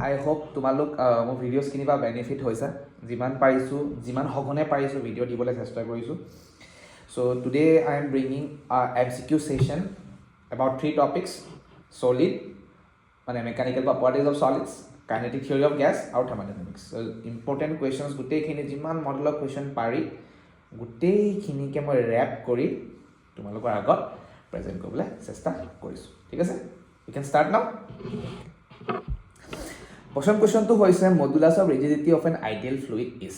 I hope তোমালোক মোৰ ভিডিঅ'ছখিনি বা বেনিফিট হৈছে যিমান পাৰিছোঁ যিমান সঘনে পাৰিছোঁ ভিডিঅ' দিবলৈ চেষ্টা কৰিছোঁ so today I am bringing a MCQ session about 3 topics solid মানে mechanical properties of solids kinetic theory of gas আৰু thermodynamics so important questions গোটেইখিনি যিমান মডেলৰ question পাৰি গোটেইখিনিকে মই ৰেপ কৰি তোমালোকৰ আগত প্ৰেজেন্ট কৰিবলৈ চেষ্টা কৰিছোঁ ঠিক আছে we can start now প্ৰথম কোৱেশ্চনটো হৈছে modulus of rigidity of an ideal fluid is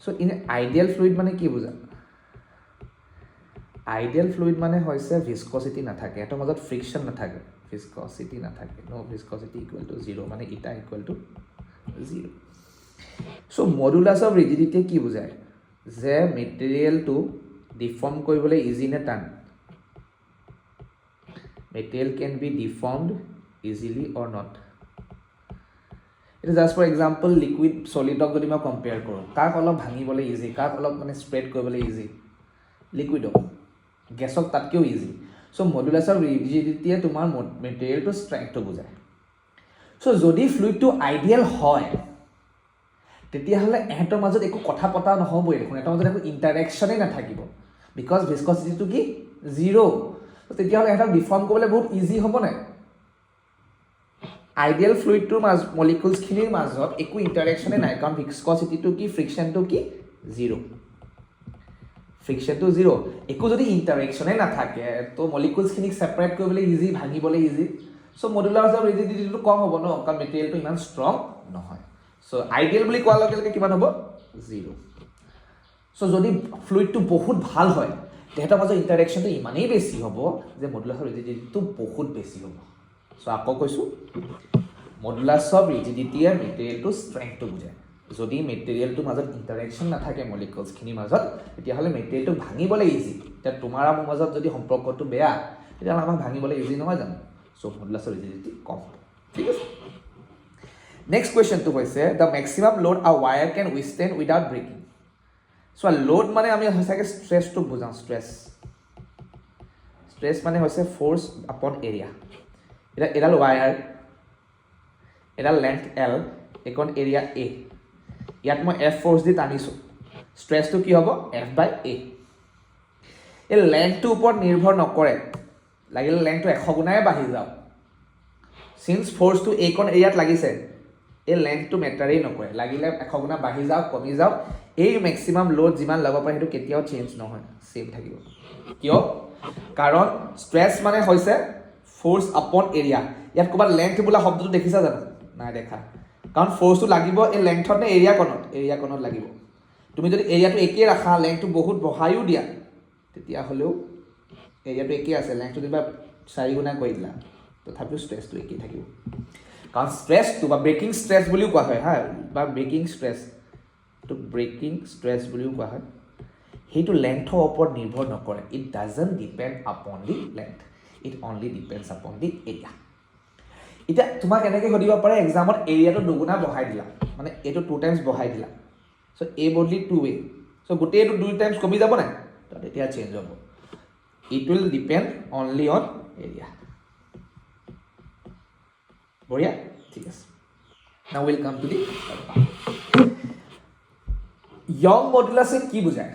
so in ideal fluid মানে কি বুজা আইডিয়েল ফ্লুইড মানে হৈছে ভিস্কোসিটি নাথাকে এটাৰ মাজত ফ্ৰিকশন নাথাকে ভিস্কোসিটি নাথাকে নো ভিস্কোসিটি ইকুৱেল টু 0 মানে eta equal to 0 so modulus of rigidity কি বুজায় যে মেটেৰিয়েলটো ডিফৰ্ম কৰিবলৈ ইজি নে টান material can be deformed easily or not It is just for example liquid solid of যদি মই কম্পেয়াৰ কৰোঁ কাক অলপ ভাঙিবলৈ ইজি কাক অলপ মানে স্প্ৰেড কৰিবলৈ ইজি লিকুইডক গেছক তাতকৈও ইজি সো মডুলাছ অফ ৰিজিডিটিয়ে তোমাৰ মেটেৰিয়েলটো ষ্ট্ৰেংথটো বুজায় সো যদি ফ্লুইডটো আইডিয়েল হয় তেতিয়াহ'লে এহঁতৰ মাজত একো কথা পতা নহ'বই দেখোন এহঁতৰ মাজত একো ইণ্টাৰেকশ্যনেই নাথাকিব বিকজ ভিস্কচিটিটো কি 0 তেতিয়াহ'লে এহঁতক ডিফৰ্ম কৰিবলৈ বহুত ইজি হ'ব নাই আইডিয়েল ফ্লুইডটোৰ মলিকুলছখিনিৰ মাজত একো ইণ্টাৰেকশ্যনে নাই কাৰণ ভিস্কচিটিটো কি ফ্ৰিকশ্যনটো কি 0 ফ্ৰিকশ্যনটো 0 একো যদি ইণ্টাৰেকশ্যনে নাথাকে তো মলিকুলছখিনিক ছেপাৰেট কৰিবলৈ ইজি ভাঙিবলৈ ইজি সো মডুলাছ অফ ৰিজিডিটিটো কম হ'ব ন কাৰণ মেটেৰিয়েলটো ইমান ষ্ট্ৰং নহয় সো আইডিয়েল বুলি কোৱাৰ লগে লগে কিমান হ'ব 0 সো যদি ফ্লুইডটো বহুত ভাল হয় তেহেঁতৰ মাজত ইণ্টাৰেকশ্যনটো ইমানেই বেছি হ'ব যে মডুলাছ অফ ৰিজিডিটিটো বহুত বেছি হ'ব সো আকৌ কৈছোঁ মডুলাছ অফ ৰিজিডিটিয়ে মেটেৰিয়েলটো ষ্ট্ৰেংথটো বুজায় যদি মেটেৰিয়েলটোৰ মাজত ইণ্টাৰেকশ্যন নাথাকে মলিকুলছখিনিৰ মাজত তেতিয়াহ'লে মেটেৰিয়েলটো ভাঙিবলৈ ইজি এতিয়া তোমাৰ মোৰ মাজত যদি সম্পৰ্কটো বেয়া তেতিয়াহ'লে আমাক ভাঙিবলৈ ইজি নহয় জানো সো মডুলাছ অফ ৰিজিডিটি কম ঠিক আছে নেক্সট কুৱেশ্যনটো হৈছে দ্য মেক্সিমাম লোড আ ৱায়াৰ কেন উইথষ্টেণ্ড উইদাউট ব্ৰেকিং চ' লোড মানে আমি সঁচাকৈ ষ্ট্ৰেছটো বুজাওঁ ষ্ট্ৰেছ মানে হৈছে ফ'ৰ্চ আপন এৰিয়া এটা এডাল ৱায়াৰ এডাল লেন্থ L এখন এৰিয়া A ইয়াত মই F ফ'ৰ্চ দি টানিছোঁ ষ্ট্ৰেছটো কি হ'ব F/A এই লেন্থটোৰ ওপৰত নিৰ্ভৰ নকৰে লাগিলে লেন্থটো 100 গুণাই বাঢ়ি যাওক সিন্স ফ'ৰ্চটো এইখন এৰিয়াত লাগিছে এই লেন্থটো মেটাৰেই নকৰে লাগিলে 100 গুণা বাঢ়ি যাওক কমি যাওক এই মেক্সিমাম লোড যিমান ল'ব পাৰে সেইটো কেতিয়াও চেঞ্জ নহয় সেম থাকিব কিয় কাৰণ ষ্ট্ৰেছ মানে হৈছে ফ'ৰ্চ আপন এৰিয়া ইয়াত ক'ৰবাত লেন্থ বোলা শব্দটো দেখিছা জানো নাই দেখা কাৰণ ফ'ৰ্চটো লাগিব এই লেন্থত নে এৰিয়াকণত লাগিব তুমি যদি এৰিয়াটো একেই ৰাখা লেন্থটো বহুত বঢ়াইও দিয়া তেতিয়াহ'লেও এৰিয়াটো একেই আছে লেন্থটো যেনিবা 4 গুণা কৰি দিলা তথাপিও ষ্ট্ৰেছটো একেই থাকিব কাৰণ ষ্ট্ৰেছটো বা ব্ৰেকিং ষ্ট্ৰেছ বুলিও কোৱা হয় হা বা ব্ৰেকিং ষ্ট্ৰেছ বুলিও কোৱা হয় সেইটো লেন্থৰ ওপৰত নিৰ্ভৰ নকৰে ইট ডাজন্ট ডিপেণ্ড আপন দি লেন্থ ইট অনলি ডিপেণ্ডছ আপন দি এৰিয়া এতিয়া তোমাক এনেকৈ সুধিব পাৰে এক্সামত এৰিয়াটো দুগুণা বঢ়াই দিলা মানে এইটো 2 টাইমছ বঢ়াই দিলা চ' এ বদলি 2A চ' গোটেইটো 2 টাইমছ কমি যাব নাই তো তেতিয়া চেঞ্জ হ'ব it will depend only on area বঢ়িয়া ঠিক আছে now will come to the young মডুলাছে কি বুজায়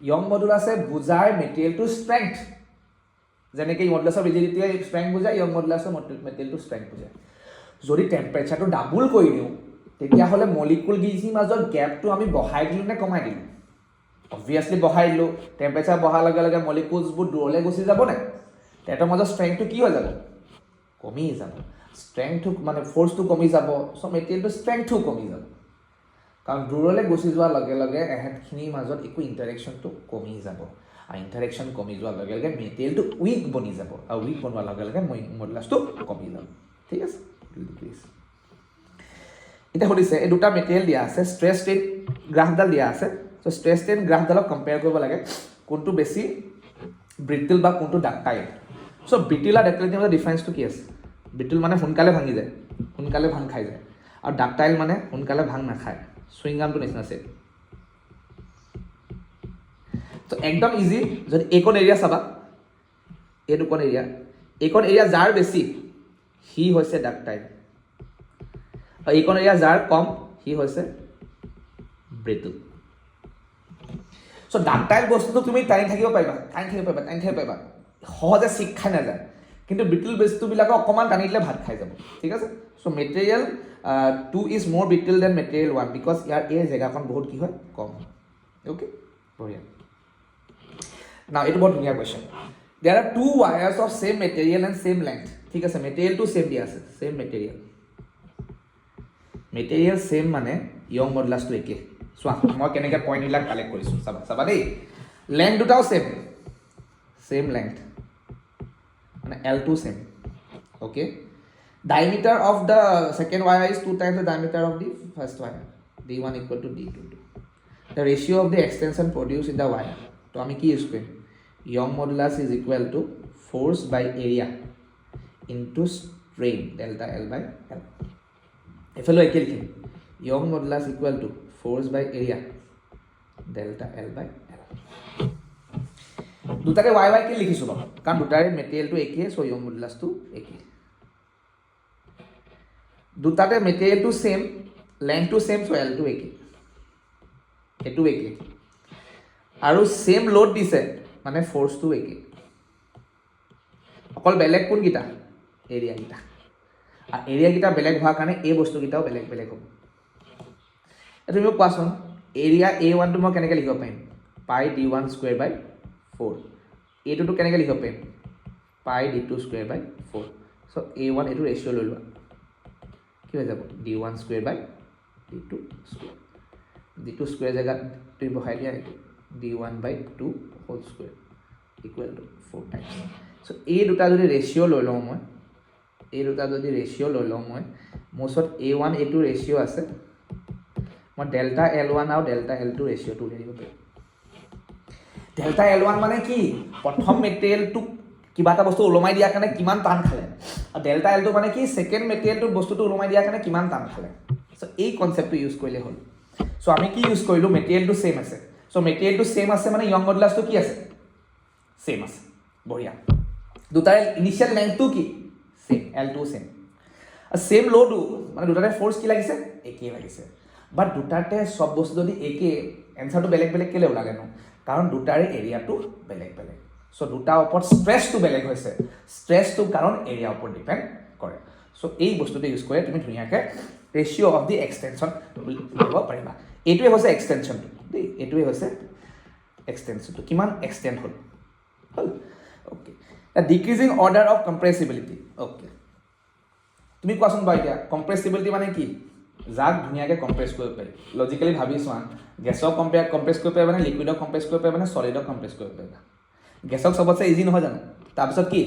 য়ং মডুলাছে বুজায় মেটেৰিয়েলটো ষ্ট্ৰেংথ যেনেকৈ মডুলাছ অফ ৰিজিডিটিয়ে ষ্ট্ৰেংথ বুজায় য়ং মডুলাছৰ মেটেৰিয়েলটো ষ্ট্ৰেংথ বুজায় যদি টেম্পাৰেচাৰটো ডাবুল কৰি দিওঁ তেতিয়াহ'লে মলিকুলকেইখিনিৰ মাজত গেপটো আমি বঢ়াই দিলোঁ নে কমাই দিলোঁ অবভিয়াছলি বঢ়াই দিলোঁ টেম্পাৰেচাৰ বঢ়াৰ লগে লগে মলিকুলছবোৰ দূৰলৈ গুচি যাব নে তেহেঁতৰ মাজত ষ্ট্ৰেংথটো কি হৈ যাব কমি যাব ষ্ট্ৰেংথটো মানে ফ'ৰ্চটো কমি যাব চ' মেটেৰিয়েলটো ষ্ট্ৰেংথটো কমি যাব কাৰণ দূৰলৈ গুচি যোৱাৰ লগে লগে এহেঁতখিনিৰ মাজত একো ইণ্টাৰেকশ্যনটো কমি যাব আৰু ইণ্টাৰেকশ্যন কমি যোৱাৰ লগে লগে মেটেৰিয়েলটো উইক বনি যাব আৰু উইক বনোৱাৰ লগে লগে মডুলাছটো কমি যাব ঠিক আছে এতিয়া সুধিছে এই দুটা মেটেৰিয়েল দিয়া আছে ষ্ট্ৰেছ ষ্ট্ৰেইন গ্ৰাফডাল দিয়া আছে চ' ষ্ট্ৰেছ ষ্ট্ৰেইন গ্ৰাফডালক কম্পেয়াৰ কৰিব লাগে কোনটো বেছি ব্ৰিটিল বা কোনটো ডাক্টাইল চ' ব্ৰিটিল আৰু ডাক্টাইলৰ মাজত ডিফাৰেঞ্চটো কি আছে ব্ৰিটিল মানে সোনকালে ভাঙি যায় সোনকালে ভাং খাই যায় আৰু ডাক্টাইল মানে সোনকালে ভাং নাখায় চুইংগামটো নিচিনা আছে তো একদম ইজি যদি এইকণ এৰিয়া চাবা এই দুকণ এৰিয়া যাৰ বেছি সি হৈছে ডাক্টাইল আৰু এইকণ এৰিয়া যাৰ কম সি হৈছে ব্ৰিটল চ' ডাক্টাইল বস্তুটো তুমি টানি থাকিব পাৰিবা সহজে চিক খাই নাযায় কিন্তু ব্ৰিটল বস্তুবিলাকক অকণমান টানি দিলে ভাত খাই যাব ঠিক আছে চ' material 2 is more brittle than material 1 because ইয়াৰ এই জেগাখন বহুত কি হয় কম অ'কে বঢ়িয়া নাও এইটো বৰ ধুনীয়া question there are 2 wires of same material and same length ঠিক আছে মেটেৰিয়েলটো ছেম দিয়া আছে ছেম মেটেৰিয়েল ছেম মানে য়ং মডুলাছটো একে চোৱা মই কেনেকৈ পইণ্টবিলাক কালেক্ট কৰিছোঁ চাবা দেই লেংথ দুটাও ছেম লেংথ মানে L2 same okay diameter of the second wire is 2 times the diameter of the first wire D1 equal to D2 the ratio of the extension produced in the wire তো আমি কি use কৰিম Young modulus is equal to force by area into strain delta L by L এফালে একে লিখিম Young modulus equal to force by area delta L by L দুটাকে y কে লিখিছোঁ বাৰু কাৰণ দুটাৰে মেটেৰিয়েলটো একে চ' Young modulus একে দুটাতে মেটেৰিয়েলটো ছেম লেংথটো ছেম চ' L একে এইটো একে আৰু ছেম লোড দিছে মানে ফ'ৰ্চটো একে অকল বেলেগ কোনকেইটা এৰিয়াকেইটা আৰু এৰিয়াকেইটা বেলেগ হোৱাৰ কাৰণে এই বস্তুকেইটাও বেলেগ বেলেগ হ'ব তুমি মোক কোৱাচোন এৰিয়া A1টো মই কেনেকৈ লিখিব পাৰিম পাই D1 স্কুৱেৰ বাই 4 এইটোতো কেনেকৈ লিখিব পাৰিম পাই D2 স্কুৱেৰ বাই 4 চ' A1 এইটো ৰেচিঅ' লৈ লোৱা কি হৈ যাব D1 স্কুৱেৰ বাই D2 স্কুৱেৰ D2 স্কুৱেৰ জেগাত তুমি বহাই দিয়া এইটো D1 by 2 whole square equal to 4 times so এই দুটা যদি ৰেচিঅ' লৈ লওঁ মই মোৰ ওচৰত A1 এইটো ৰেচিঅ' আছে মই ডেল্টা L1 আৰু ডেল্টা L2 ৰেচিঅ'টো উলিয়াই দিব পাৰিম ডেল্টা L1 মানে কি প্ৰথম মেটেৰিয়েলটোক কিবা এটা বস্তু ওলমাই দিয়াৰ কাৰণে কিমান টান খালে আৰু ডেল্টা L2 মানে কি ছেকেণ্ড মেটেৰিয়েলটোক বস্তুটো ওলমাই দিয়াৰ কাৰণে কিমান টান খালে চ' এই কনচেপ্টটো ইউজ কৰিলে হ'ল চ' আমি কি ইউজ কৰিলোঁ মেটেৰিয়েলটো ছেম আছে চ' মেটেৰিয়েলটো ছেম আছে মানে য়ং মডুলাছটো কি আছে ছেম আছে বঢ়িয়া দুটাৰে ইনিচিয়েল লেংথটো কি ছেম L2 ছেম ছেম ল'টো মানে দুটাতে ফ'ৰ্চ কি লাগিছে একেই লাগিছে বাট দুটাতে চব বস্তু যদি একে এনচাৰটো বেলেগ বেলেগ কেলৈ ওলালে নো কাৰণ দুটাৰে এৰিয়াটো বেলেগ বেলেগ চ' দুটাৰ ওপৰত ষ্ট্ৰেছটো বেলেগ হৈছে ষ্ট্ৰেছটো কাৰণ এৰিয়াৰ ওপৰত ডিপেণ্ড কৰে চ' এই বস্তুটো ইউজ কৰে তুমি ধুনীয়াকৈ ৰেচিঅ' অফ দি এক্সটেনশ্যন কৰিব পাৰিবা এইটোৱে হৈছে এক্সটেনশ্যনটো দেই এইটোৱে হৈছে এক্সটেনশ্যনটো কিমান এক্সটেণ্ড হ'ল okay decreasing order of compressibility okay তুমি কোৱাচোন বাৰু এতিয়া কম্প্ৰেছিবিলিটি মানে কি যাক ধুনীয়াকৈ কম্প্ৰেছ কৰিব পাৰি লজিকেলি ভাবি চোৱা গেছক কম্প্ৰেছ কৰিব পাৰিবা নে লিকুইডক কম্প্ৰেছ কৰিব পাৰিবা নে ছলিডক কম্প্ৰেছ কৰিব পাৰিবা গেছক চবতছে ইজি নহয় জানো তাৰপিছত কি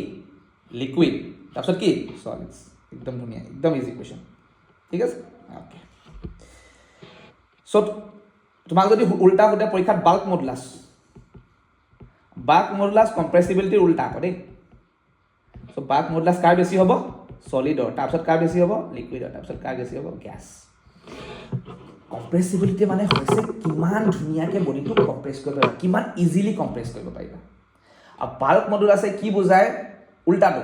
লিকুইড তাৰপিছত কি ছলিডছ একদম ধুনীয়া একদম ইজি কুৱেশ্যন ঠিক আছে অ'কে চ' তোমাক যদি উল্টা সোধে পৰীক্ষাত বাল্ক মডুলাছ কম্প্ৰেছিবিলিটিৰ উল্টা আকৌ দেই চ' বাল্ক মডুলাছ কাৰ বেছি হ'ব ছলিডৰ তাৰপিছত কাৰ বেছি হ'ব লিকুইডৰ তাৰপিছত কাৰ বেছি হ'ব গেছ কম্প্ৰেছিবিলিটি মানে হৈছে কিমান ধুনীয়াকৈ বডিটোক কম্প্ৰেছ কৰিব পাৰিবা কিমান ইজিলি কম্প্ৰেছ কৰিব পাৰিবা আৰু বাল্ক মডুলাছে কি বুজায় উল্টাটো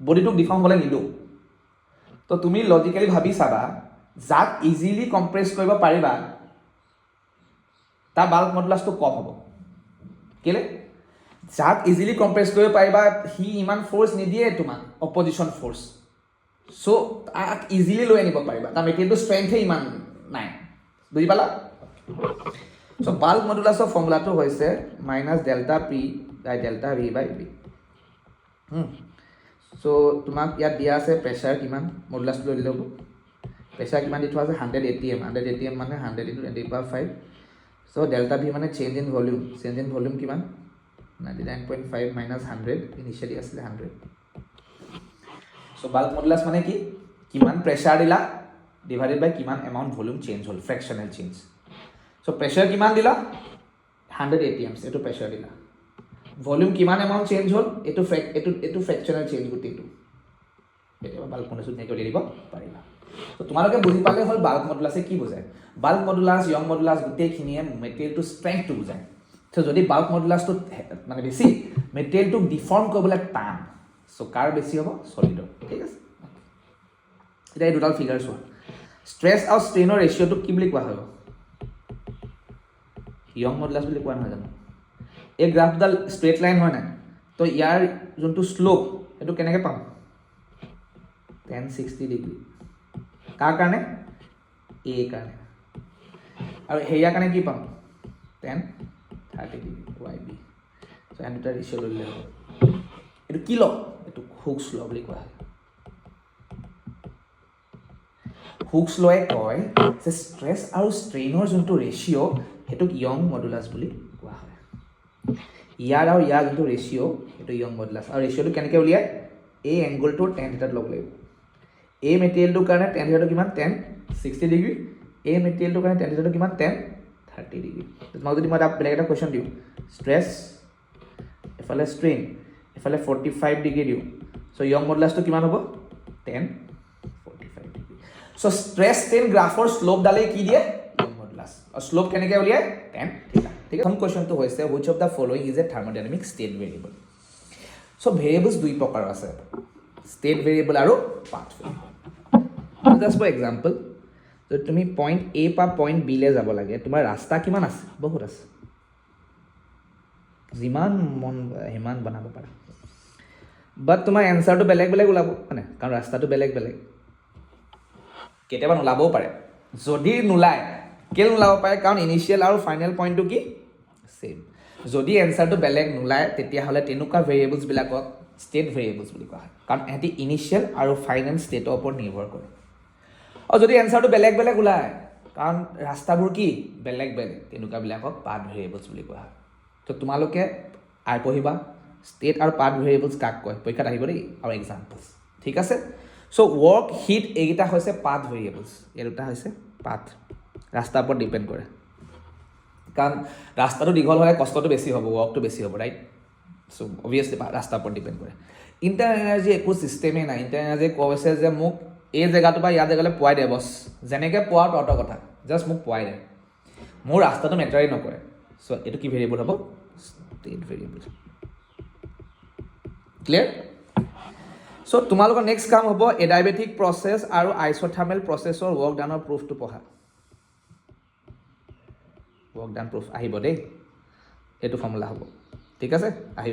বডিটোক ডিফৰ্ম হ'বলৈ নিদিওঁ তো তুমি লজিকেলি ভাবি চাবা যাক ইজিলি কম্প্ৰেছ কৰিব পাৰিবা তাৰ বাল্ক মডুলাছটো কম হ'ব কেলৈ যাক ইজিলি কম্প্ৰেছ কৰিব পাৰিবা সি ইমান ফ'ৰ্চ নিদিয়ে তোমাক অপজিশ্যন ফ'ৰ্চ চ' তাক ইজিলি লৈ আনিব পাৰিবা তাৰ মেটেৰিয়েলটো ষ্ট্ৰেংথে ইমান নাই বুজি পালা চ' বাল্ক মডুলাছৰ ফৰ্মুলাটো হৈছে মাইনাছ ডেল্টা পি বাই ডেল্টা ভি বাই বি চ' তোমাক ইয়াত দিয়া আছে প্ৰেছাৰ কিমান মডুলাছটো লৈ ল'ব প্ৰেছাৰ কিমান দি থোৱা আছে 100 ATM মানে 100 × 10⁵ চ' ডেল্টা ভি মানে চেঞ্জ ইন ভলিউম কিমান 99.5 minus 100 ইনিচিয়েলি আছিলে 100 চ' বাল্ক মডুলাছ মানে কি কিমান প্ৰেছাৰ দিলা ডিভাইডেড বাই কিমান এমাউণ্ট ভলিউম চেঞ্জ হ'ল ফ্ৰেকশ্যনেল চেঞ্জ চ' প্ৰেছাৰ কিমান দিলা 100 ATM এইটো প্ৰেছাৰ দিলা ভলিউম কিমান এমাউণ্ট চেঞ্জ হ'ল এইটো ফ্ৰেকশ্যনেল চেঞ্জ গোটেইটো কেতিয়াবা বাল্ক মডুলাছটো ধুনীয়াকৈ উলিয়াই দিব পাৰিবা ত' তোমালোকে বুজি পালে হ'ল বাল্ক মডুলাছে কি বুজায় বাল্ক মডুলাছ য়ং মডুলাছ গোটেইখিনিয়ে মেটেৰিয়েলটো ষ্ট্ৰেংথটো বুজায় চ' যদি বাল্ক মডুলাছটো মানে বেছি মেটেৰিয়েলটোক ডিফৰ্ম কৰিবলৈ টান চ' কাৰ বেছি হ'ব ছলিডৰ ঠিক আছে এতিয়া এই দুডাল ফিগাৰ চোৱা ষ্ট্ৰেছ আৰু ষ্ট্ৰেইনৰ ৰেচিঅ'টো কি বুলি কোৱা হয় ইয়ং মডুলাছ বুলি কোৱা নহয় জানো এই গ্ৰাফডাল ষ্ট্ৰেইট লাইন হয় নাই তো ইয়াৰ যোনটো শ্লোপ সেইটো কেনেকৈ পাম tan 60 ডিগ্ৰী কাৰ কাৰণে এ কাৰণে আৰু হেৰিয়াৰ কাৰণে কি পাম tan 30 ডিগ্ৰী ৱাই বি চ' এণ্ড দুটা ৰেচিঅ' লৈ ল'লে হ'ব এইটো কি ল এইটো হুকছ ল বুলি কোৱা হয় হুকছ লয়ে কয় যে ষ্ট্ৰেছ আৰু ষ্ট্ৰেইনৰ যোনটো ৰেচিঅ' সেইটোক ইয়ং মডুলাছ বুলি কোৱা হয় ইয়াৰ আৰু ইয়াৰ যোনটো ৰেচিঅ' সেইটো ইয়ং মডুলাছ আৰু ৰেচিঅ'টো কেনেকৈ উলিয়ায় এই এংগলটো tan থিটাত ল'ব লাগিব এই মেটেৰিয়েলটোৰ কাৰণে tan থিটাটো কিমান tan 60 ডিগ্ৰী এই মেটেৰিয়েলটোৰ কাৰণে tan থিটাটো কিমান tan 30 ডিগ্ৰী তোমাক যদি মই এটা বেলেগ এটা কুৱেশ্যন দিওঁ ষ্ট্ৰেছ এফালে ষ্ট্ৰেইন এফালে 45 ডিগ্ৰী দিওঁ চ' ইয়ং মডুলাছটো কিমান হ'ব tan 45 ডিগ্ৰী চ' ষ্ট্ৰেছ ষ্ট্ৰেইন গ্ৰাফৰ শ্লোপডালে কি দিয়ে ইয়ং মডুলাছ আৰু শ্লোপ কেনেকৈ উলিয়ায় tan থিটা ঠিক আছে প্ৰথম কুৱেশ্যনটো হৈছে which of the following is a thermodynamic state variable so' variables দুই প্ৰকাৰৰ আছে ষ্টেট ভেৰিয়েবল আৰু path variable just for example যদি তুমি পইণ্ট এ পৰা পইণ্ট বিলৈ যাব লাগে তোমাৰ ৰাস্তা কিমান আছে বহুত আছে যিমান মন সিমান বনাব পাৰা বাট তোমাৰ এনচাৰটো বেলেগ বেলেগ ওলাব মানে কাৰণ ৰাস্তাটো বেলেগ বেলেগ কেতিয়াবা নোলাবও পাৰে যদি নোলায় কেলৈ নোলাব পাৰে কাৰণ ইনিচিয়েল আৰু ফাইনেল পইণ্টটো কি ছেম যদি এনচাৰটো বেলেগ নোলায় তেতিয়াহ'লে তেনেকুৱা ভেৰিয়েবলছবিলাকক ষ্টেট ভেৰিয়েবলছ বুলি কোৱা হয় কাৰণ এহেঁতি ইনিচিয়েল আৰু ফাইনেল ষ্টেটৰ ওপৰত নিৰ্ভৰ কৰে আৰু যদি এনচাৰটো বেলেগ বেলেগ ওলায় কাৰণ ৰাস্তাবোৰ কি বেলেগ বেলেগ তেনেকুৱাবিলাকক পাথ ভেৰিয়েবলছ বুলি কোৱা হয় তো তোমালোকে পঢ়িবা ষ্টেট আৰু পাথ ভেৰিয়েবলছ কাক কয় পৰীক্ষাত আহিব দেই আৰু এক্সাম্পলছ ঠিক আছে চ' ৱৰ্ক হিট এইকেইটা হৈছে পাথ ভেৰিয়েবলছ এই দুটা হৈছে পাথ ৰাস্তাৰ ওপৰত ডিপেণ্ড কৰে কাৰণ ৰাস্তাটো দীঘল হ'লে কষ্টটো বেছি হ'ব ৱৰ্কটো বেছি হ'ব ৰাইট চ' অভিয়াছলি ৰাস্তাৰ ওপৰত ডিপেণ্ড কৰে ইণ্টাৰ এনাৰ্জি একো ছিষ্টেমেই নাই ইণ্টাৰ এনাৰ্জি কৈছে যে মোক এই জেগাটো বা ইয়াৰ জেগালৈ পোৱাই দে বছ যেনেকৈ পোৱা তহঁতৰ কথা জাষ্ট মোক পোৱাই দে মোৰ ৰাস্তাটো মেটাৰেই নকৰে চ' এইটো কি ভেৰিয়েবল হ'ব ষ্টেট ভেৰিয়েবল ক্লিয়াৰ চ' তোমালোকৰ নেক্সট কাম হ'ব এডাইবেটিক প্ৰচেছ আৰু আইচ'থাৰ্মেল প্ৰচেছৰ ৱৰ্ক ডানৰ প্ৰুফটো পঢ়া ৱৰ্ক ডান প্ৰুফ আহিব দেই এইটো ফৰ্মুলা হ'ব ঠিক আছে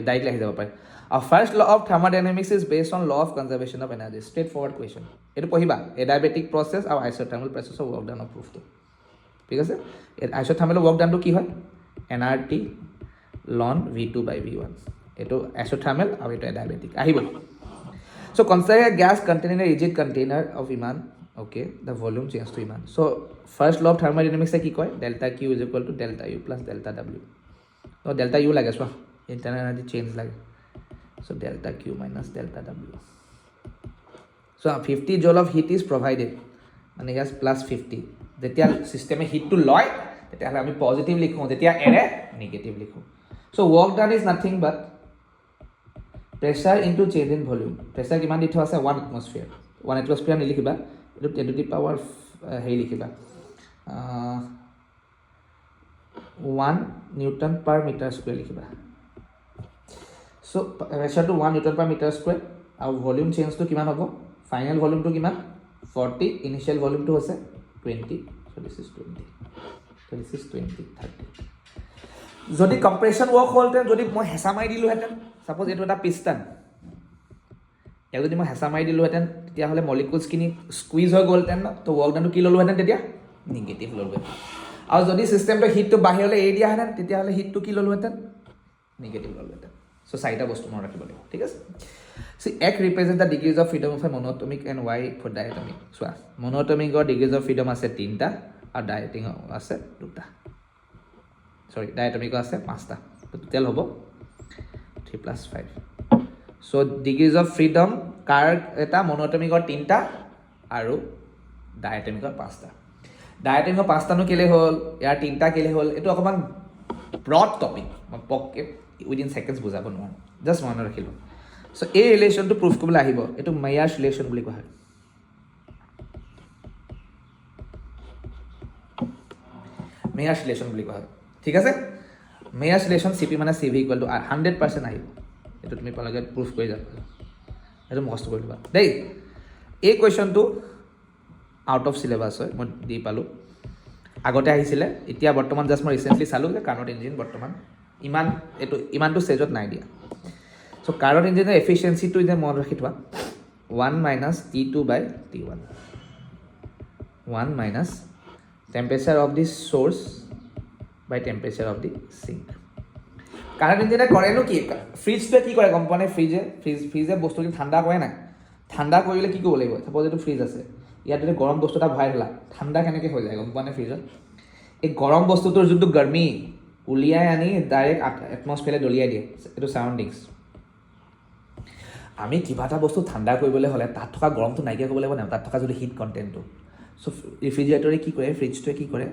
ডাইৰেক্টলি আহি যাব পাৰে আৰু first law of thermodynamics is based on law of conservation of energy straightforward question এইটো পঢ়িবা এডাইবেটিক প্ৰচেছ আৰু আইচ'থাৰ্মেল প্ৰচেছৰ ৱৰ্ক ডানৰ প্ৰুফটো ঠিক আছে আইচ'থাৰ্মেলৰ ৱৰ্ক ডানটো কি হয় NRT ln V2/V1 এইটো আইচ'থাৰ্মেল আৰু এইটো এডাইবেটিক আহিব so' consider a gas containing a rigid container of ইমান okay the volume change to ইমান চ' ফাৰ্ষ্ট ল অফ থাৰ্মোডাইনামিক্সে কি কয় delta Q is equal to delta U plus delta W ত' ডেল্টা ইউ লাগে চোৱা internal energy change লাগে so' delta Q minus delta W so' 50 joule of heat is provided মানে ইয়াছ plus 50 যেতিয়া ছিষ্টেমে হিটটো লয় তেতিয়াহ'লে আমি পজিটিভ লিখোঁ যেতিয়া এৰে নিগেটিভ লিখোঁ so' work done is nothing but pressure into change in volume pressure কিমান দি থোৱা আছে 1 এটমস্ফিয়াৰ 1 এটমস্ফিয়াৰ নিলিখিবা এইটো 10 টু দি পাৱাৰ হেৰি লিখিবা 1 নিউটন পাৰ মিটাৰ স্কুৱেৰ লিখিবা চ' প্ৰেছাৰটো 1 নিউটন পাৰ মিটাৰ স্কুৱেৰ আৰু ভলিউম চেঞ্জটো কিমান হ'ব ফাইনেল ভলিউমটো কিমান 40 ইনিচিয়েল ভলিউমটো হৈছে 20 চ' দিছ ইজ 20 30 যদি কম্প্ৰেশ্যন ৱৰ্ক হ'লহেঁতেন যদি মই হেঁচা মাৰি দিলোঁহেঁতেন ছাপ'জ এইটো এটা পিষ্টান ইয়াক যদি মই হেঁচা মাৰি দিলোঁহেঁতেন তেতিয়াহ'লে মলিকুলছখিনি স্কুইজ হৈ গ'লহেঁতেন ন তো ৱৰ্ক ডানটো কি ল'লোহেঁতেন তেতিয়া নিগেটিভ ল'লোহেঁতেন আৰু যদি ছিষ্টেমটো হিটটো বাহিৰলৈ এৰি দিয়াহেঁতেন তেতিয়াহ'লে হিটটো কি ল'লোহেঁতেন নিগেটিভ ল'লোহেঁতেন চ' 4টা বস্তু মনত ৰাখিব লাগিব ঠিক আছে so' X represent the degrees of freedom of a monatomic and Y for diatomic চোৱা মনোটমিকৰ ডিগ্ৰিজ অফ ফ্ৰীডম আছে 3টা আৰু ডায়েটিঙৰ আছে 2টা চৰি ডায়েটমিকৰ আছে 5টা টোটেল হ'ব 3 + 5 চ' ডিগ্ৰিজ অফ ফ্ৰীডম কাৰ এটা মনোটমিকৰ 3টা আৰু ডায়েটমিকৰ 5টা ডায়েটমিকৰ 5টানো কেলৈ হ'ল ইয়াৰ 3টা কেলৈ হ'ল এইটো অকণমান ব্ৰড টপিক মই পককৈ উইদিন ছেকেণ্ডছ বুজাব নোৱাৰোঁ জাষ্ট মনত ৰাখিলোঁ চ' এই ৰিলেশ্যনটো প্ৰুফ কৰিবলৈ আহিব এইটো মেয়াৰ্ছ ৰিলেশ্যন বুলি কোৱা হয় মেয়াৰ্ছ ৰিলেশ্যন বুলি কোৱা হয় ঠিক আছে মেয়াৰ্ছ ৰিলেশ্যন CP মানে CV = 100% আহিব এইটো তুমি পালাগে প্ৰুফ কৰি যাবা এইটো মুখস্থ কৰি ল'বা দেই এই কুৱেশ্যনটো আউট অফ চিলেবাছ হয় মই দি পালোঁ আগতে আহিছিলে এতিয়া বৰ্তমান জাষ্ট মই ৰিচেণ্টলি চালোঁ যে কাৰ্নট ইঞ্জিন বৰ্তমান ইমানটো ষ্টেজত নাই দিয়া চ' কাৰ্নট ইঞ্জিনৰ এফিচিয়েঞ্চিটো এতিয়া মনত ৰাখি থোৱা 1 minus T2/T1 1 minus temperature of the source by temperature of the sink Carnot ইঞ্জিনে কৰেনো কি ফ্ৰিজটোৱে কি কৰে গম পোৱা নাই ফ্ৰিজে বস্তুটো ঠাণ্ডা কৰে নাই ঠাণ্ডা কৰিলে কি কৰিব লাগিব চাপ'জ এইটো ফ্ৰিজ আছে ইয়াত যদি গৰম বস্তু এটা ভৰাই দিলা ঠাণ্ডা কেনেকৈ হৈ যায় গম পোৱা নাই ফ্ৰিজত এই গৰম বস্তুটোৰ যোনটো গৰমি উলিয়াই আনি ডাইৰেক্ট এটমছফিয়াৰে দলিয়াই দিয়ে এইটো ছাৰাউণ্ডিংছ আমি কিবা এটা বস্তু ঠাণ্ডা কৰিবলৈ হ'লে তাত থকা গৰমটো নাইকিয়া কৰিব লাগিব নাই তাত থকা যদি হিট কণ্টেণ্টটো চ' ৰেফ্ৰিজাৰেটৰে কি কৰে ফ্ৰিজটোৱে কি কৰে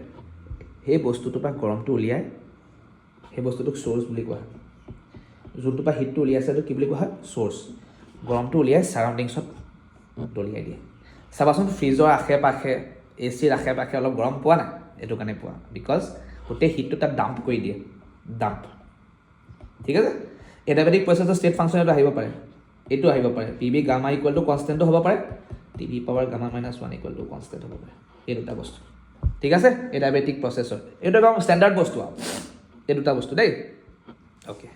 সেই বস্তুটোৰ পৰা গৰমটো উলিয়াই সেই বস্তুটোক চ'ৰ্চ বুলি কোৱা হয় যোনটোৰ পৰা হিটটো উলিয়াইছে সেইটো কি বুলি কোৱা হয় চ'ৰ্চ গৰমটো উলিয়াই ছাৰাউণ্ডিংছত দলিয়াই দিয়ে চাবাচোন ফ্ৰিজৰ আশে পাশে এচিৰ আশে পাশে অলপ গৰম পোৱা নাই এইটো কাৰণে পোৱা বিকজ গোটেই হিটটো তাত ডাম্প কৰি দিয়ে ডাম্প ঠিক আছে এডাবেটিক প্ৰচেছৰ ষ্টেট ফাংচন এইটো আহিব পাৰে এইটো আহিব পাৰে PV গামা ইকুৱেল টু কনষ্টেণ্টো হ'ব পাৰে TB power gamma minus 1 equal to constant হ'ব পাৰে এই দুটা বস্তু ঠিক আছে এডাবেটিক প্ৰচেছৰ এইটো একদম ষ্টেণ্ডাৰ্ড বস্তু আৰু এই দুটা বস্তু দেই okay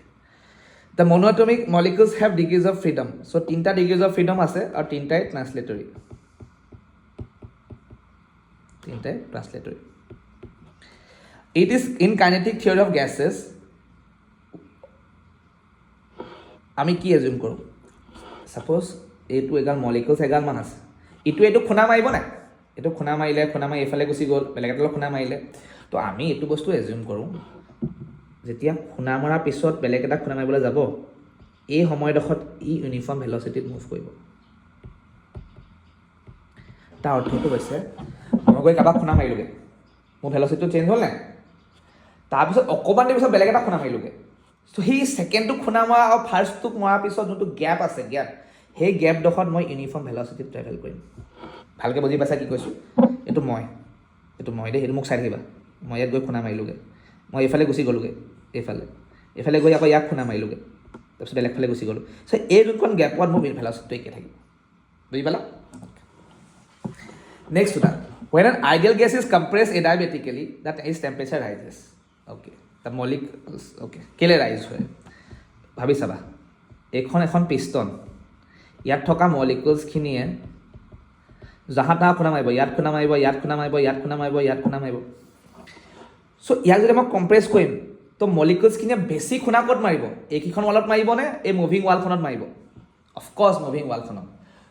the monoatomic molecules have degrees of freedom so' 3টা ডিগ্ৰিজ অফ ফ্ৰীডম আছে আৰু 3টাই ট্ৰান্সলেটৰী It is in kinetic theory of gases আমি কি এজিউম কৰোঁ ছাপ'জ এইটো এগাল মলিকুলছ এগালমান আছে এইটো খুনা মাৰিব নাই এইটো খুনা মাৰি এইফালে গুচি গ'ল বেলেগ এটালৈ খুনা মাৰিলে তো আমি এইটো বস্তু এজিউম কৰোঁ যেতিয়া খুনা মৰাৰ পিছত বেলেগ এটা খুনা মাৰিবলৈ যাব এই সময়ডোখৰত ই ইউনিফৰ্ম ভেলচিটিত মুভ কৰিব তাৰ অৰ্থটো হৈছে মই গৈ কাৰোবাক খুনা মাৰিলোগৈ মোৰ ভেলচিটিটো চেঞ্জ হ'ল নাই তাৰপিছত অকণমান দেৰি পিছত বেলেগ এটা খুনা মাৰিলোগৈ চ' সেই ছেকেণ্ডটো খুনা মৰা আৰু ফাৰ্ষ্টটোক মৰাৰ পিছত যোনটো গেপ আছে সেই গেপডোখৰত মই ইউনিফৰ্ম ভেলচিটিত ট্ৰেভেল কৰিম ভালকৈ বুজি পাইছা কি কৈছোঁ এইটো মই দেই সেইটো মোক চাই থাকিবা মই ইয়াত গৈ খুনা মাৰিলোগৈ মই এইফালে গুচি গ'লোগৈ এইফালে গৈ আকৌ ইয়াক খুনা মাৰিলোগৈ তাৰপিছত বেলেগ ফালে গুচি গ'লোঁ চ' এই যোনখন গেপত মোৰ ভেলচিটিটো একে থাকিব বুজি পালা নেক্সট এটা when an ideal gas is compressed adiabatically that its temperature rises okay the molecules okay কেলে ৰাইজ হয় ভাবি চাবা এখন পিষ্টন ইয়াত থকা মলিকুলছখিনিয়ে জাহা তাহা খুনা মাৰিব ইয়াত খুনা মাৰিব চ' ইয়াক যদি মই কম্প্ৰেছ কৰিম তো মলিকুলছখিনিয়ে বেছি খুনা ক'ত মাৰিব এইকেইখন ৱালত মাৰিবনে এই মুভিং ৱালখনত মাৰিব অফক'ৰ্ছ মুভিং ৱালখনত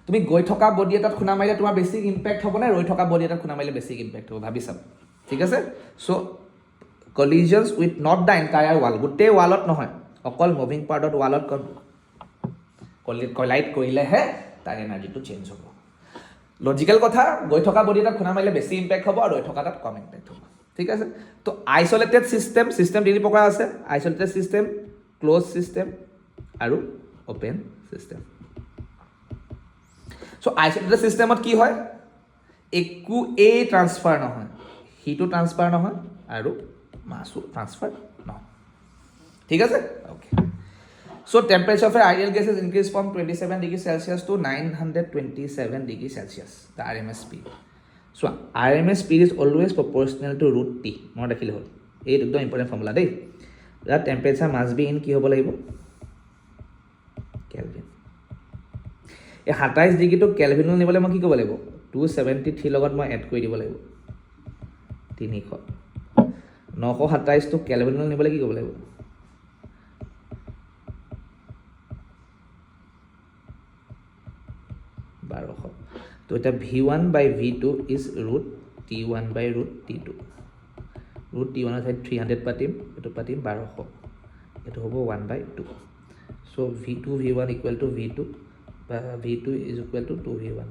তুমি গৈ থকা বডি এটাত খুনা মাৰিলে তোমাৰ বেছিক ইম্পেক্ট হ'ব নে ৰৈ থকা বডি এটাত খুনা মাৰিলে বেছিক ইম্পেক্ট হ'ব ভাবি চাব ঠিক আছে so' collisions with not the entire wall গোটেই ৱালত নহয় অকল মুভিং পাৰ্টত ৱালত কলাইড কৰিলেহে তাৰ এনাৰ্জিটো চেঞ্জ হ'ব লজিকেল কথা গৈ থকা বডি এটাত খুনা মাৰিলে বেছি ইম্পেক্ট হ'ব আৰু ৰৈ থকা এটাত কম ইম্পেক্ট হ'ব ঠিক আছে তো আইচলেটেড চিষ্টেম 3 প্ৰকাৰ আছে আইচলেটেড চিষ্টেম ক্ল'জ চিষ্টেম আৰু অ'পেন চিষ্টেম চ' আইচলেটেড চিষ্টেমত কি হয় একোৱেই ট্ৰান্সফাৰ নহয় হিটো ট্ৰান্সফাৰ নহয় আৰু মাছো ট্ৰান্সফাৰ নহয় ঠিক আছে okay so' temperature of ideal gases increase from 27 degree Celsius to 927 degree Celsius the RMS speed চোৱা RMS speed is always proportional to √T মনত ৰাখিলে হ'ল এইটো একদম ইম্পৰ্টেণ্ট ফৰ্মুলা দেই the temperature must be in কি হ'ব লাগিব কেলভিন এই 27 ডিগ্ৰীটো কেলভিনত নিবলৈ মই কি কৰিব লাগিব 273 লগত মই এড কৰি দিব লাগিব 300 927টো কেলভিনত নিবলৈ কি কৰিব লাগিব 1200 তো এটা V1/V2 ইজ √T1/√T2 √T1 ৰ ঠাইত 300 পাতিম এইটো পাতিম 1200 এইটো হ'ব 1/2 চ' V2V1 ইকুৱেল টু V2 বা V2 is equal two 2V1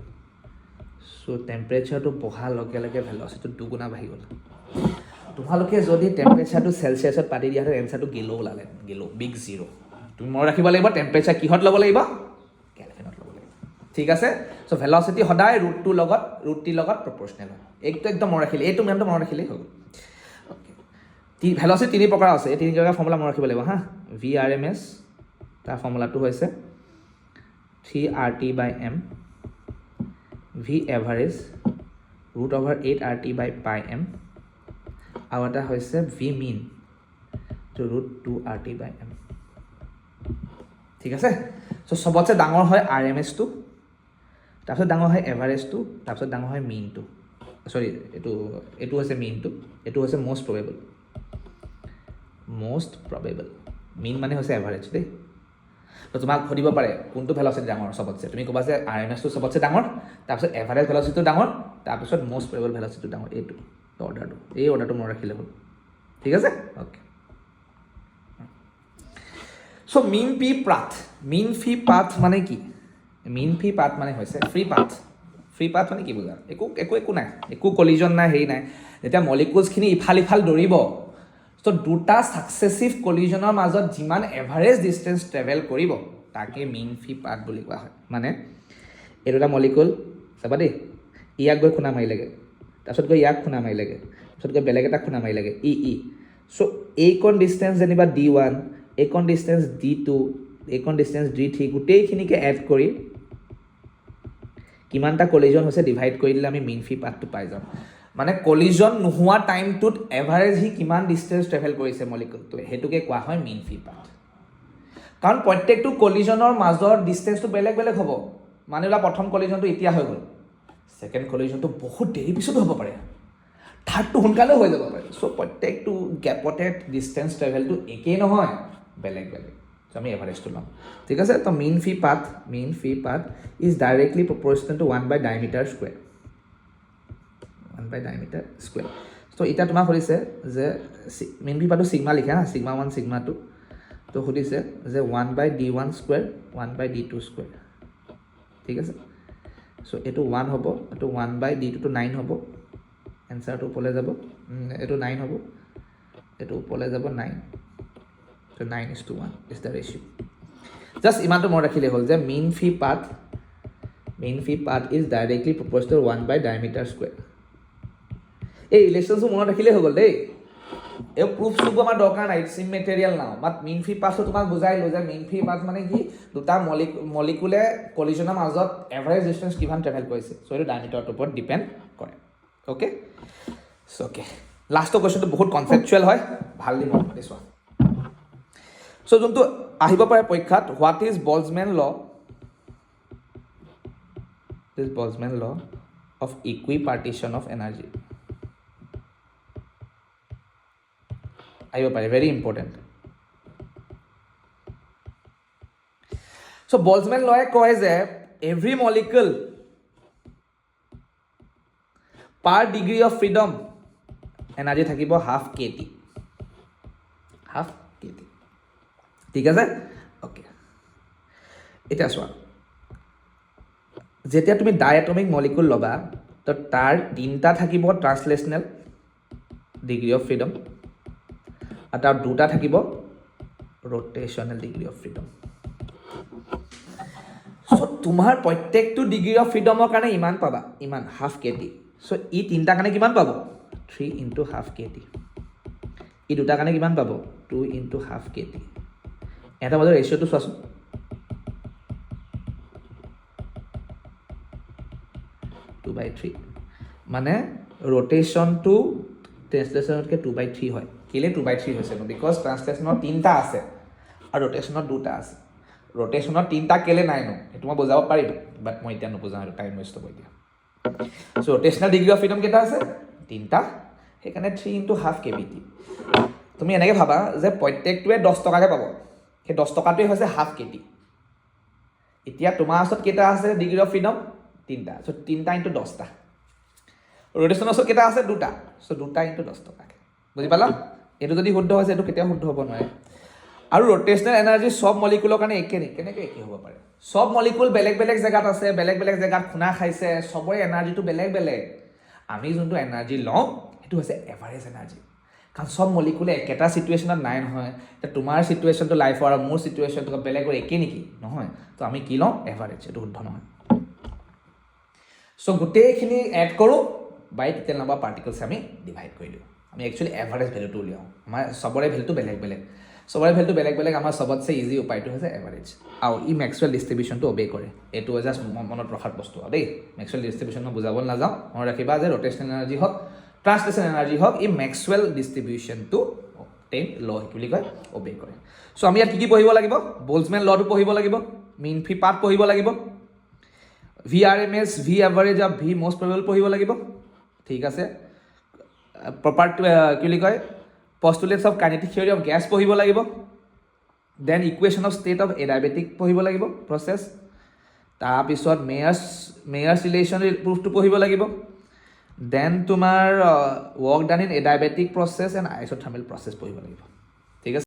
চ' টেম্পাৰেচাৰটো বঢ়াৰ লগে লগে ভেলচিটিটো দুগুণা বাঢ়ি গ'ল তোমালোকে যদি টেম্পাৰেচাৰটো চেলচিয়াছত পাতি দিয়া হয় এনচাৰটো গেলো ওলালে বিগ 0 তুমি মনত ৰাখিব লাগিব টেম্পাৰেচাৰ কিহত ল'ব লাগিব কেলভিনত ল'ব লাগিব ঠিক আছে চ' ভেলচিটি সদায় √2 লগত √T লগত প্ৰপ'ৰ্চনেল হয় এইটো একদম মনত ৰাখিলে এইটো মেমটো মনত ৰাখিলেই হৈ গ'ল অ'কে ভেলচিটি 3 প্ৰকাৰ আছে এই 3 প্ৰকাৰ ফৰ্মুলা মনত ৰাখিব লাগিব হা VRMS তাৰ ফৰ্মুলাটো হৈছে 3RT/m V average √8 RT/πm আৰু এটা হৈছে ভি মিন তো √2 RT/m ঠিক আছে সো সবতছে ডাঙৰ হয় RMS টো তাৰপিছত ডাঙৰ হয় এভাৰেজটো তাৰপিছত ডাঙৰ হয় মিনটো সৰি এইটো হৈছে মিনটো এইটো হৈছে মোষ্ট প্ৰবেবল মিন মানে হৈছে এভাৰেজ দেই তো তোমাক সুধিব পাৰে কোনটো ভেলচিটি ডাঙৰ সবতছে তুমি ক'বা যে RMS টো সবতছে ডাঙৰ তাৰপিছত এভাৰেজ ভেলচিটিটো ডাঙৰ তাৰপিছত মোষ্ট প্ৰবেবল ভেলচিটিটো ডাঙৰ এইটো অৰ্ডাৰটো মনত ৰাখিলে হ'ল ঠিক আছে ওকে সো মিন ফি পাথ মানে কি মিন ফি পাথ মানে হৈছে ফ্ৰী পাথ মানে কি বুজা একো নাই একো কলিজন নাই হেৰি নাই যেতিয়া মলিকুলছখিনি ইফাল দৌৰিব তো দুটা সাকসেসিভ কলিজনৰ মাজত যিমান এভাৰেজ ডিস্টেন্স ট্ৰেভেল কৰিব তাকে মিন ফি পাথ বুলি কোৱা হয় মানে এই দুটা মলিকুল চাবা দেই ইয়াক গৈ খুনা মাৰিলেগে তাৰপিছত গৈ ইয়াক খুনা মাৰিলেগে তাৰপিছত গৈ বেলেগ এটা খুনা মাৰিলেগে সো এইকণ ডিস্টেন্স যেনিবা D1 এইকণ ডিস্টেন্স D2 এইকণ ডিস্টেন্স D3 গোটেইখিনিকে এড কৰি কিমানটা কলিজন হৈছে ডিভাইড কৰি দিলে আমি মিন ফি পাথটো পাই যাম মানে কলিজন নোহোৱা টাইমটোত এভাৰেজ হি কিমান ডিস্টেন্স ট্ৰেভেল কৰিছে মলিকুলটোৱে হেতুকে কোৱা হয় মিন ফি পাথ কাৰণ প্ৰত্যেকটো কলিজনৰ মাজৰ ডিস্টেন্সটো বেলেগ হ'ব মানিলা প্ৰথম কলিজনটো এতিয়া হৈ গ'ল সেকেন্ড কলিজনটো বহুত দেৰি পিছত হ'ব পাৰে থাৰ্ডটো সোনকালে হৈ যাব পাৰে সো প্ৰত্যেকটো গ্যাপতে ডিস্টেন্স ট্ৰেভেলটো একেই নহয় বেলেগ আমি এভাৰেজটো ল'ম ঠিক আছে তো mean free path is directly proportional to 1/diameter square 1/diameter square তো এটা তোমাক সুধিছে যে মিন ফি পাথটো সিগমা লিখা সিগমা 1 সিগমা 2 তো সুধিছে যে 1/d1 square 1/d2 square ঠিক আছে সো এটো 1 হ'ব এটো 1/d2 তো 9 হ'ব এনসাৰটো ওপৰলৈ যাব এটো 9 হ'ব এটো ওপৰলৈ যাব 9 so 9:1 is the ratio just ইমানটো মনত ৰাখিলে হ'ল যে mean phi path is directly proportional to 1/diameter square এই ৰিলেশনটো মনত ৰাখিলে হৈ গ'ল দেই এই প্ৰুফটো আমাৰ দৰকাৰ নাই সিম মেটেৰিয়েল নাও বাট mean phi path তোমাক বুজাইলো যে mean phi path মানে কি দুটা মলিকুলে কলিজনৰ মাজত এভাৰেজ ডিসটেন্স কিমান ট্ৰেভেল কৰিছে সো এইটো ডায়ামিটাৰটোৰ ওপৰত ডিপেন্ড কৰে ওকে সো ওকে লাষ্টৰ কোৱেশ্চনটো বহুত কনসেপচুৱেল হয় ভাললি মনত দিছো সো যোনটো আহিব পাৰে পৰীক্ষাত what is বলজমেন law of ইকুইপাৰ্টিশন of energy আহিব পাৰে ভেৰি ইম্পৰ্টেণ্ট সো বলজমেন লয়ে কয় যে every molecule per degree of freedom energy থাকিব হাফ kT ঠিক আছে ওকে এটা চোৱা যেতিয়া তুমি ডাইএটমিক মলিকুল লবা তো তাৰ তিনটা থাকিব ট্ৰান্সলেশনাল ডিগ্ৰী অফ ফ্ৰীডম আৰু তাৰ দুটা থাকিব ৰোটেশনাল ডিগ্ৰী অফ ফ্ৰীডম সো তোমাৰ প্ৰত্যেকটো ডিগ্ৰী অফ ফ্ৰীডমৰ কাৰণে ইমান পাবা ইমান হাফ kT সো ই তিনটা কাৰণে কিমান পাব 3 * হাফ kT ই দুটা কাৰণে কিমান পাব 2 * হাফ kT এটা মাজৰ ৰেশিওটো চোৱাচোন 2/3 মানে ৰোটেশন টু ট্ৰান্সলেশনতকে 2/3 হয় কেলে 2/3 হৈছে বিকজ ট্ৰান্সলেশনৰ তিনটা আছে আৰু ৰোটেশনৰ দুটা আছে ৰোটেশনৰ তিনটা কেলে নাই নো এটো মই বুজাব পাৰিম বাট মই এতিয়া নুবুজাও আৰু টাইম ৱেষ্ট হ'ব এতিয়া সো ৰোটেশনাল ডিগ্ৰী অফ ফ্ৰীডম কেটা আছে তিনটা সেইকাৰণে 3 * হাফ kT তুমি এনেকৈ ভাবা যে প্ৰত্যেকটোৱে 10 টকাকে পাব সেই 10 টকাটোৱে হৈছে হাফ kT এতিয়া তোমাৰ ওচৰত কেটা আছে ডিগ্ৰী অফ ফ্ৰীডম তিনটা সো 3টা * 10টা ৰোটেশনৰ ওচৰত কেটা আছে দুটা সো 2টা * 10 টকাকে বুজি পালা এটো যদি শুদ্ধ হৈছে এটো কেতিয়া শুদ্ধ হ'ব নোৱাৰে আৰু ৰোটেশনাল এনাৰ্জি সব মলিকুলৰ কাৰণে একে নে কেনেকৈ একে হ'ব পাৰে সব মলিকুল বেলেগ জেগাত আছে বেলেগ জেগাত খুনা খাইছে সবৰে এনাৰ্জিটো বেলেগ আমি যোনটো এনাৰ্জি লওঁ এটো হৈছে এভাৰেজ এনাৰ্জি কাৰণ সব মলিকুলে একেটা সিচুৱেশনত নাই নহয় তে তোমাৰ সিচুৱেশনটো লাইফৰ আৰু মোৰ সিচুৱেশনটো বেলেগৰ একে নেকি নহয় তো আমি কি লওঁ এভাৰেজ এটো শুদ্ধ নহয় সো গোটেইখিনি এড কৰো বাই টোটেল নাম্বাৰ পাৰ্টিকলছ আমি ডিভাইড কৰি দিওঁ আমি একচুয়ালি এভাৰেজ ভ্যালুটো উলিয়াও আমাৰ সবৰে ভ্যালুটো বেলেগ চবৰে ভেলটো বেলেগ বেলেগ আমাৰ চবতছে ইজি উপায়টো হৈছে এভাৰেজ আৰু ই মেক্সৱেল ডিষ্ট্ৰিবিউশ্যনটো অবে কৰে এইটো জাষ্ট মনত ৰখাৰ বস্তু আৰু দেই মেক্সৱেল ডিষ্ট্ৰিবিউশ্যন মই বুজাব নাযাওঁ মনত ৰাখিবা যে ৰ'টেশ্যনেল এনাৰ্জি হওক ট্ৰান্সলেশ্যনেল এনাৰ্জি হওক ই মেক্সৱেল ডিষ্ট্ৰিবিউশ্যনটো ল কি বুলি কয় অবে কৰে চ' আমি ইয়াত কি পঢ়িব লাগিব বলজমেন লটো পঢ়িব লাগিব মিন ফ্ৰী পাথ পঢ়িব লাগিব V R M S V average of V most probable পঢ়িব লাগিব ঠিক আছে প্ৰপাৰ কি বুলি কয় postulates of kinetic theory of gas পঢ়িব লাগিব then equation of state of adiabatic পঢ়িব লাগিব প্ৰচেছ তাৰপিছত মেয়াৰ্ছ ৰিলেশ্যন প্ৰুফটো পঢ়িব লাগিব দেন তোমাৰ work done in adiabatic process and isothermal process পঢ়িব লাগিব ঠিক আছে